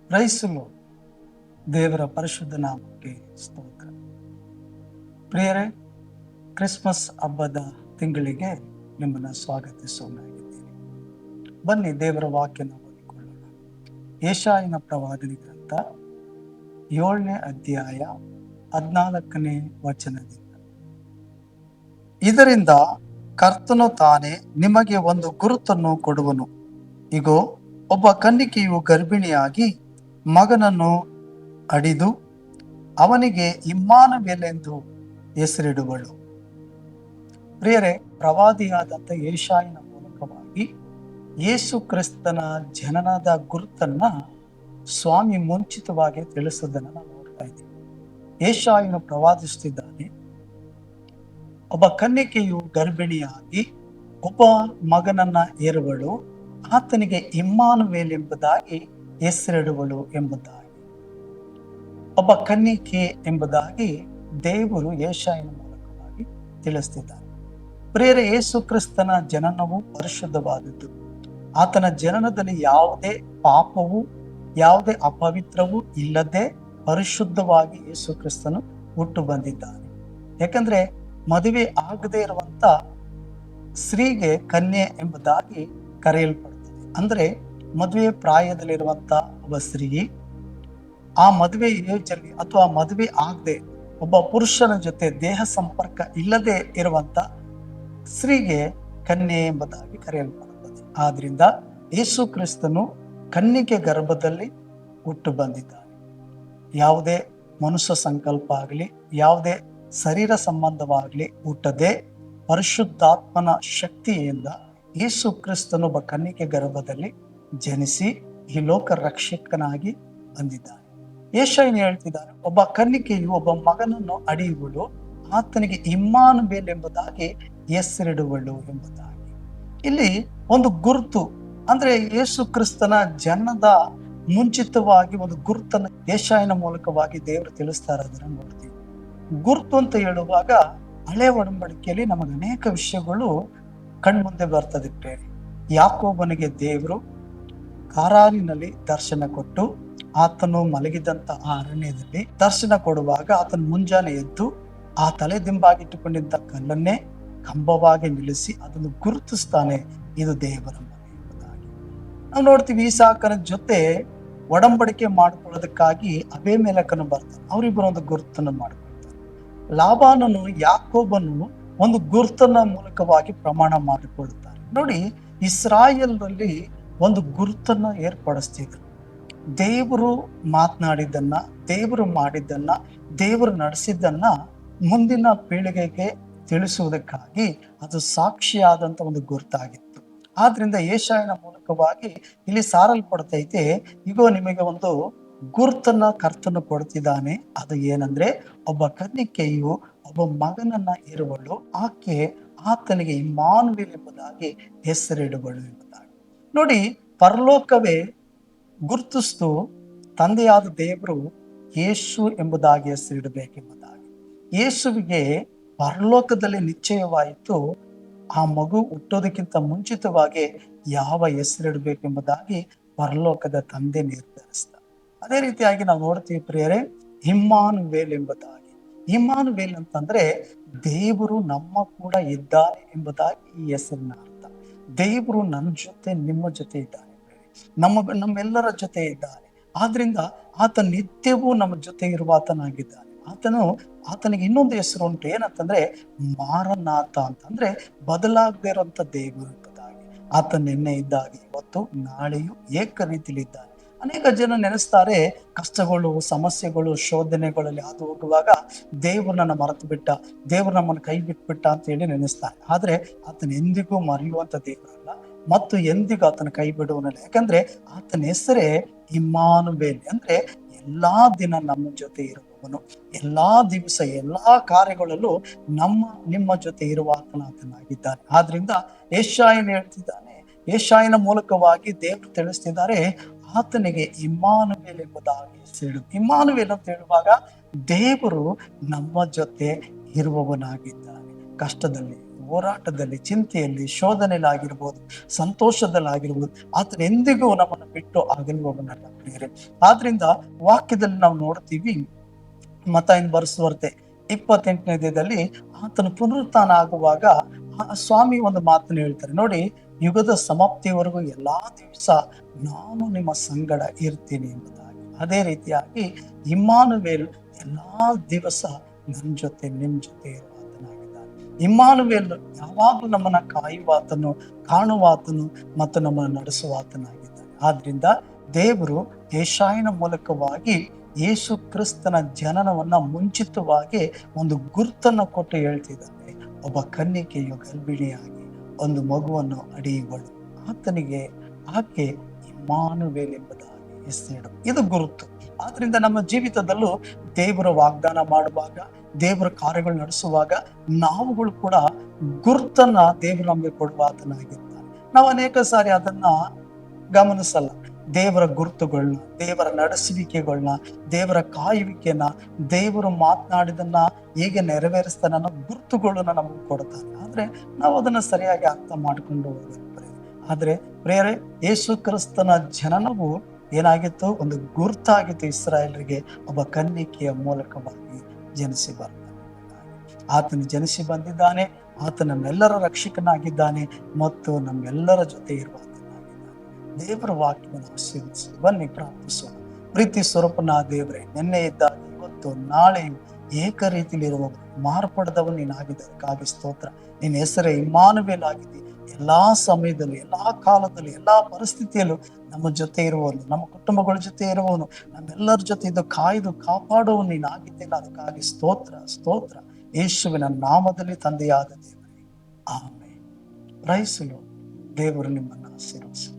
ಪ್ರೈಸಲು ದೇವರ ಪರಿಶುದ್ಧ ನಾಮಕ್ಕೆ ಸ್ತೋತ್ರ. ಪ್ರಿಯರೇ, ಕ್ರಿಸ್ಮಸ್ ಹಬ್ಬದ ತಿಂಗಳಿಗೆ ನಿಮ್ಮನ್ನು ಸ್ವಾಗತಿಸೋನಾಗಿದ್ದೇನೆ. ಬನ್ನಿ ದೇವರ ವಾಕ್ಯನ ಓದಿಕೊಳ್ಳೋಣ. ಯೆಶಾಯನ ಪ್ರವಾದನೆ ಗ್ರಂಥ 7ನೇ ಅಧ್ಯಾಯ 14ನೇ ವಚನದಿಂದ. ಇದರಿಂದ ಕರ್ತನು ತಾನೇ ನಿಮಗೆ ಒಂದು ಗುರುತನ್ನು ಕೊಡುವನು. ಇಗೋ, ಒಬ್ಬ ಕನ್ನಿಕೆಯು ಗರ್ಭಿಣಿಯಾಗಿ ಮಗನನ್ನು ಹಡಿದು ಅವನಿಗೆ ಇಮ್ಮಾನುವೇಲೆಂದು ಹೆಸರಿಡುವಳು. ಪ್ರಿಯರೇ, ಪ್ರವಾದಿಯಾದಂಥ ಯೆಶಾಯನ ಮೂಲಕವಾಗಿ ಯೇಸು ಕ್ರಿಸ್ತನ ಜನನದ ಗುರುತನ್ನ ಸ್ವಾಮಿ ಮುಂಚಿತವಾಗಿ ತಿಳಿಸೋದನ್ನು ನಾವು ನೋಡ್ತಾ ಇದ್ದೀವಿ. ಯೆಶಾಯನು ಪ್ರವಾದಿಸುತ್ತಿದ್ದಾನೆ, ಒಬ್ಬ ಕನ್ನಿಕೆಯು ಗರ್ಭಿಣಿಯಾಗಿ ಒಬ್ಬ ಮಗನನ್ನ ಹೆರುವಳು, ಆತನಿಗೆ ಇಮ್ಮಾನುವೇಲ್ ಎಂಬುದಾಗಿ ಹೆಸರಿಡುವಳು ಎಂಬುದಾಗಿ. ಒಬ್ಬ ಕನ್ನಿಕೆ ಎಂಬುದಾಗಿ ದೇವರು ಯೆಶಾಯನ ಮೂಲಕವಾಗಿ ತಿಳಿಸ್ತಿದ್ದಾನೆ. ಪ್ರಿಯರೇ, ಯೇಸು ಕ್ರಿಸ್ತನ ಜನನವು ಪರಿಶುದ್ಧವಾದದ್ದು. ಆತನ ಜನನದಲ್ಲಿ ಯಾವುದೇ ಪಾಪವು, ಯಾವುದೇ ಅಪವಿತ್ರವೂ ಇಲ್ಲದೆ ಪರಿಶುದ್ಧವಾಗಿ ಯೇಸು ಕ್ರಿಸ್ತನು ಹುಟ್ಟು ಬಂದಿದ್ದಾನೆ. ಯಾಕಂದ್ರೆ ಮದುವೆ ಆಗದೆ ಇರುವಂತ ಸ್ತ್ರೀಗೆ ಕನ್ಯೆ ಎಂಬುದಾಗಿ ಕರೆಯಲ್ಪಡುತ್ತದೆ. ಅಂದ್ರೆ ಮದುವೆ ಪ್ರಾಯದಲ್ಲಿರುವಂತ ಒಬ್ಬ ಸ್ತ್ರೀ ಆ ಮದುವೆ ಏಜಲ್ಲಿ ಅಥವಾ ಮದುವೆ ಆಗದೆ ಒಬ್ಬ ಪುರುಷನ ಜೊತೆ ದೇಹ ಸಂಪರ್ಕ ಇಲ್ಲದೆ ಇರುವಂತ ಸ್ತ್ರೀಗೆ ಕನ್ಯೆ ಎಂಬುದಾಗಿ ಕರೆಯಲ್ಪಡುತ್ತದೆ. ಆದ್ರಿಂದ ಯೇಸು ಕ್ರಿಸ್ತನು ಕನ್ನಿಕೆ ಗರ್ಭದಲ್ಲಿ ಹುಟ್ಟು ಬಂದಿದ್ದಾನೆ. ಯಾವುದೇ ಮನುಷ್ಯ ಸಂಕಲ್ಪ ಆಗಲಿ, ಯಾವುದೇ ಶರೀರ ಸಂಬಂಧವಾಗಲಿ ಹುಟ್ಟದೆ ಪರಿಶುದ್ಧಾತ್ಮನ ಶಕ್ತಿಯಿಂದ ಯೇಸು ಕ್ರಿಸ್ತನು ಒಬ್ಬ ಕನ್ನಿಕೆ ಗರ್ಭದಲ್ಲಿ ಜನಿಸಿ ಈ ಲೋಕ ರಕ್ಷಕನಾಗಿ ಬಂದಿದ್ದಾನೆ. ಯೆಶಾಯನು ಹೇಳ್ತಿದ್ದಾನೆ, ಒಬ್ಬ ಕನ್ನಿಕೆಯು ಒಬ್ಬ ಮಗನನ್ನು ಹಡಿಯುವಳು, ಆತನಿಗೆ ಇಮ್ಮಾನುವೇಲ್ ಎಂಬುದಾಗಿ ಹೆಸರಿಡುವಳು ಎಂಬುದಾಗಿ. ಇಲ್ಲಿ ಒಂದು ಗುರುತು ಅಂದ್ರೆ ಯೇಸು ಕ್ರಿಸ್ತನ ಜನನದ ಮುಂಚಿತವಾಗಿ ಒಂದು ಗುರುತನ್ನು ಯೆಶಾಯನ ಮೂಲಕವಾಗಿ ದೇವರು ತಿಳಿಸ್ತಾ ಇರೋದನ್ನ ನೋಡ್ತೀವಿ. ಗುರುತು ಅಂತ ಹೇಳುವಾಗ ಹಳೆ ಒಡಂಬಡಿಕೆಯಲ್ಲಿ ನಮಗೆ ಅನೇಕ ವಿಷಯಗಳು ಕಣ್ಮುಂದೆ ಬರ್ತದೆ. ಯಾಕೋಬನಿಗೆ ದೇವರು ಕಾರಾರಿನಲ್ಲಿ ದರ್ಶನ ಕೊಟ್ಟು ಆತನು ಮಲಗಿದಂತ ಆ ಅರಣ್ಯದಲ್ಲಿ ದರ್ಶನ ಕೊಡುವಾಗ ಆತನು ಮುಂಜಾನೆ ಎದ್ದು ಆ ತಲೆ ದಿಂಬಾಗಿಟ್ಟುಕೊಂಡಿದ್ದ ಕಲ್ಲನ್ನೇ ಕಂಬವಾಗಿ ನಿಲ್ಲಿಸಿ ಅದನ್ನು ಗುರುತಿಸ್ತಾನೆ, ಇದು ದೇವರ ಮನೆ ಎಂಬುದಾಗಿ. ನಾವು ನೋಡ್ತೀವಿ, ಈಸಾಕನ ಜೊತೆ ಒಡಂಬಡಿಕೆ ಮಾಡ್ಕೊಳ್ಳೋದಕ್ಕಾಗಿ ಅಬೀಮೆಲೆಕನು ಬರ್ತಾನೆ. ಅವರಿಬ್ಬರು ಒಂದು ಗುರುತನ್ನು ಮಾಡ್ಕೊಳ್ತಾರೆ. ಲಾಬಾನನು ಯಾಕೋಬನು ಒಂದು ಗುರುತನ ಮೂಲಕವಾಗಿ ಪ್ರಮಾಣ ಮಾಡಿಕೊಳ್ಳುತ್ತಾರೆ. ನೋಡಿ, ಇಸ್ರಾಯೇಲ್ನಲ್ಲಿ ಒಂದು ಗುರುತನ್ನ ಏರ್ಪಡಿಸ್ತಿದ್ರು. ದೇವರು ಮಾತನಾಡಿದ್ದನ್ನ, ದೇವರು ಮಾಡಿದ್ದನ್ನ, ದೇವರು ನಡೆಸಿದ್ದನ್ನ ಮುಂದಿನ ಪೀಳಿಗೆಗೆ ತಿಳಿಸುವುದಕ್ಕಾಗಿ ಅದು ಸಾಕ್ಷಿಯಾದಂತ ಒಂದು ಗುರುತಾಗಿತ್ತು. ಆದ್ರಿಂದ ಯೆಶಾಯನ ಮೂಲಕವಾಗಿ ಇಲ್ಲಿ ಸಾರಲ್ಪಡ್ತೈತೆ, ಈಗ ನಿಮಗೆ ಒಂದು ಗುರುತನ್ನ ಕರ್ತನು ಕೊಡ್ತಿದ್ದಾನೆ. ಅದು ಏನಂದ್ರೆ, ಒಬ್ಬ ಕನ್ನಿಕೆಯು ಒಬ್ಬ ಮಗನನ್ನ ಇರುವಳು, ಆತನಿಗೆ ಇಮ್ಮಾನುವೇಲ್ ಎಂಬುದಾಗಿ ಹೆಸರಿಡುವಳು ಎಂಬುದಾಗಿ. ನೋಡಿ, ಪರಲೋಕವೇ ಗುರುತಿಸ್ತು ತಂದೆಯಾದ ದೇವರು ಯೇಸು ಎಂಬುದಾಗಿ ಹೆಸರಿಡಬೇಕೆಂಬುದಾಗಿ. ಯೇಸುವಿಗೆ ಪರಲೋಕದಲ್ಲಿ ನಿಶ್ಚಯವಾಯಿತು, ಆ ಮಗು ಹುಟ್ಟೋದಕ್ಕಿಂತ ಮುಂಚಿತವಾಗಿ ಯಾವ ಹೆಸರಿಡಬೇಕೆಂಬುದಾಗಿ ಪರಲೋಕದ ತಂದೆ ನಿರ್ಧರಿಸಿದ. ಅದೇ ರೀತಿಯಾಗಿ ನಾವು ನೋಡ್ತೀವಿ ಪ್ರಿಯರೇ, ಇಮ್ಮಾನುವೇಲ್ ಎಂಬುದಾಗಿ. ಇಮ್ಮಾನುವೇಲ್ ಅಂತಂದ್ರೆ ದೇವರು ನಮ್ಮ ಕೂಡ ಇದ್ದಾನೆ ಎಂಬುದಾಗಿ ಈ ಹೆಸರಿನ ಅರ್ಥ. ದೇವರು ನನ್ನ ಜೊತೆ, ನಿಮ್ಮ ಜೊತೆ ಇದ್ದಾನೆ, ನಮ್ಮೆಲ್ಲರ ಜೊತೆ ಇದ್ದಾನೆ. ಆದ್ರಿಂದ ಆತ ನಿತ್ಯವೂ ನಮ್ಮ ಜೊತೆ ಇರುವ ಆತನಾಗಿದ್ದಾನೆ. ಆತನಿಗೆ ಇನ್ನೊಂದು ಹೆಸರು ಉಂಟು, ಏನಂತಂದ್ರೆ ಮಾರನಾಥ ಅಂತಂದ್ರೆ ಬದಲಾಗದೇ ಇರುವಂತ ದೇವರು ಎಂಬುದಾಗಿ. ಆತ ನಿನ್ನೆ ಇದ್ದಾಗ ಇವತ್ತು ನಾಳೆಯೂ ಏಕ ರೀತಿಲಿ ಇದ್ದಾನೆ. ಅನೇಕ ಜನ ನೆನೆಸ್ತಾರೆ, ಕಷ್ಟಗಳು, ಸಮಸ್ಯೆಗಳು, ಶೋಧನೆಗಳಲ್ಲಿ ಹಾದು ಹೋಗುವಾಗ ದೇವ್ರನ್ನ ಮರೆತು ಬಿಟ್ಟ, ದೇವ್ರು ನಮ್ಮನ್ನು ಕೈ ಬಿಟ್ಬಿಟ್ಟ ಅಂತ ಹೇಳಿ ನೆನೆಸ್ತಾರೆ. ಆದ್ರೆ ಆತನ ಎಂದಿಗೂ ಮರೆಯುವಂತ ದೇವರಲ್ಲ ಮತ್ತು ಎಂದಿಗೂ ಆತನ ಕೈ ಬಿಡುವನಲ್ಲ. ಯಾಕಂದ್ರೆ ಆತನ ಹೆಸರೇ ಇಮ್ಮಾನುವೇಲ್, ಅಂದ್ರೆ ಎಲ್ಲಾ ದಿನ ನಮ್ಮ ಜೊತೆ ಇರುವವನು, ಎಲ್ಲಾ ದಿವಸ ಎಲ್ಲಾ ಕಾರ್ಯಗಳಲ್ಲೂ ನಿಮ್ಮ ಜೊತೆ ಇರುವ ಆತನಾಗಿದ್ದಾನೆ. ಆದ್ರಿಂದ ಯೆಶಾಯನು ಹೇಳ್ತಿದ್ದಾನೆ, ಯೆಶಾಯನ ಮೂಲಕವಾಗಿ ದೇವರು ತಿಳಿಸ್ತಿದ್ದಾರೆ, ಆತನಿಗೆ ಇಮ್ಮಾನುವೇಲ್ ಎಂಬುದಾಗಿ ಹೆಸರಿಡು. ಇಮ್ಮಾನುವೇಲ್ ಅಂತ ಹೇಳುವಾಗ ದೇವರು ನಮ್ಮ ಜೊತೆ ಇರುವವನಾಗಿದ್ದಾನೆ. ಕಷ್ಟದಲ್ಲಿ, ಹೋರಾಟದಲ್ಲಿ, ಚಿಂತೆಯಲ್ಲಿ, ಶೋಧನೆಯಲ್ಲಾಗಿರ್ಬೋದು, ಸಂತೋಷದಲ್ಲಾಗಿರ್ಬೋದು, ಆತನ ಎಂದಿಗೂ ನಮ್ಮನ್ನು ಬಿಟ್ಟು ಆಗಲ್ವವನಲ್ಲ ಪ್ರಿಯರೇ. ಆದ್ರಿಂದ ವಾಕ್ಯದಲ್ಲಿ ನಾವು ನೋಡ್ತೀವಿ, ಮತ್ತಾಯನ ಬರೆಸುವರ್ತೆ 28ನೇ ಆತನ ಪುನರುತ್ಥಾನ ಆಗುವಾಗ ಆ ಸ್ವಾಮಿ ಒಂದು ಮಾತನ್ನು ಹೇಳ್ತಾರೆ ನೋಡಿ, ಯುಗದ ಸಮಾಪ್ತಿಯವರೆಗೂ ಎಲ್ಲಾ ದಿವಸ ನಾನು ನಿಮ್ಮ ಸಂಗಡ ಇರ್ತೀನಿ ಎಂಬುದಾಗಿ. ಅದೇ ರೀತಿಯಾಗಿ ಇಮ್ಮಾನುವೇಲ್ ಎಲ್ಲಾ ದಿವಸ ನನ್ನ ಜೊತೆ ನಿಮ್ ಜೊತೆ ಇರುವಾತನಾಗಿದ್ದಾನೆ. ಇಮ್ಮಾನುವೇಲ್ ಯಾವಾಗಲೂ ನಮ್ಮನ್ನ ಕಾಯುವಾತನು, ಕಾಣುವಾತನು ಮತ್ತು ನಮ್ಮನ್ನು ನಡೆಸುವಾತನಾಗಿದ್ದಾನೆ. ಆದ್ರಿಂದ ದೇವರು ಯೆಶಾಯನ ಮೂಲಕವಾಗಿ ಯೇಸು ಕ್ರಿಸ್ತನ ಜನನವನ್ನ ಮುಂಚಿತವಾಗಿ ಒಂದು ಗುರುತನ್ನು ಕೊಟ್ಟು ಹೇಳ್ತಿದ್ದಾನೆ. ಒಬ್ಬ ಕನ್ನಿಕೆಯು ಗರ್ಭಿಣಿಯಾಗಿ ಒಂದು ಮಗುವನ್ನು ಹಡೆಯುವಳು, ಆಕೆ ಇಮ್ಮಾನುವೇಲ್ ಎಂಬುದಾಗಿ ಹೆಸರಿಡು. ಇದು ಗುರುತು. ಆದ್ರಿಂದ ನಮ್ಮ ಜೀವಿತದಲ್ಲೂ ದೇವರ ವಾಗ್ದಾನ ಮಾಡುವಾಗ, ದೇವರ ಕಾರ್ಯಗಳು ನಡೆಸುವಾಗ ನಾವುಗಳು ಕೂಡ ಗುರುತನ್ನ ದೇವರು ನಮಗೆ ಕೊಡುವ ಆತನಾಗಿರ್ತಾನೆ. ನಾವು ಅನೇಕ ಸಾರಿ ಅದನ್ನ ಗಮನಿಸಲ್ಲ. ದೇವರ ಗುರುತುಗಳನ್ನ, ದೇವರ ನಡೆಸುವಿಕೆಗಳನ್ನ, ದೇವರ ಕಾಯುವಿಕೆಯನ್ನ, ದೇವರು ಮಾತನಾಡಿದನ್ನ ಹೇಗೆ ನೆರವೇರಿಸ್ತಾನೆ ಅನ್ನೋ ಗುರುತುಗಳನ್ನ ನಮಗೆ ಕೊಡ್ತಾನೆ. ಆದ್ರೆ ನಾವು ಅದನ್ನ ಸರಿಯಾಗಿ ಅರ್ಥ ಮಾಡ್ಕೊಂಡು ಹೋಗ್ಬೇಕು. ಆದ್ರೆ ಪ್ರಿಯರೇ, ಯೇಸು ಕ್ರಿಸ್ತನ ಜನನವು ಏನಾಗಿತ್ತು? ಒಂದು ಗುರುತಾಗಿತ್ತು. ಇಸ್ರಾಯೇಲರಿಗೆ ಒಬ್ಬ ಕನ್ನಿಕೆಯ ಮೂಲಕವಾಗಿ ಜನಿಸಿ ಬರ್ತಾನೆ. ಆತನು ಜನಿಸಿ ಬಂದಿದ್ದಾನೆ, ಆತ ನಮ್ಮೆಲ್ಲರ ರಕ್ಷಕನಾಗಿದ್ದಾನೆ ಮತ್ತು ನಮ್ಮೆಲ್ಲರ ಜೊತೆ ಇರುವಾತನಾಗಿದ್ದಾನೆ. ದೇವರ ವಾಕ್ಯವನ್ನು ಆಶೀರ್ವದಿಸಿ ಬನ್ನಿ ಪ್ರಾರ್ಥಿಸೋಣ. ಪ್ರೀತಿ ಸ್ವರೂಪನ ದೇವರೇ, ನಿನ್ನೆ ಇದ್ದಾಗ ಇವತ್ತು ನಾಳೆಯು ಏಕ ರೀತಿಯಲ್ಲಿರುವ ಮಾರ್ಪಡದವನು ನೀನಾಗಿದ್ದಕ್ಕಾಗಿ ಸ್ತೋತ್ರ. ನಿನ್ನ ಹೆಸರೇ ಇಮ್ಮಾನುವೇಲ್ ಆಗಿದೆ. ಎಲ್ಲಾ ಸಮಯದಲ್ಲೂ, ಎಲ್ಲಾ ಕಾಲದಲ್ಲೂ, ಎಲ್ಲಾ ಪರಿಸ್ಥಿತಿಯಲ್ಲೂ ನಮ್ಮ ಜೊತೆ ಇರುವವನು, ನಮ್ಮ ಕುಟುಂಬಗಳ ಜೊತೆ ಇರುವವನು, ನಮ್ಮೆಲ್ಲರ ಜೊತೆ ಇದು ಕಾಯ್ದು ಕಾಪಾಡುವನು ನೀನಾಗಿದ್ದಿಲ್ಲ. ಅದಕ್ಕಾಗಿ ಸ್ತೋತ್ರ ಸ್ತೋತ್ರ. ಯೇಸುವಿನ ನಾಮದಲ್ಲಿ ತಂದೆಯಾದ ದೇವರೇ, ಆಮೆನ್. Price the lord. ದೇವರು ನಿಮ್ಮನ್ನು ಆಶೀರ್ವದಿಸಲಿ.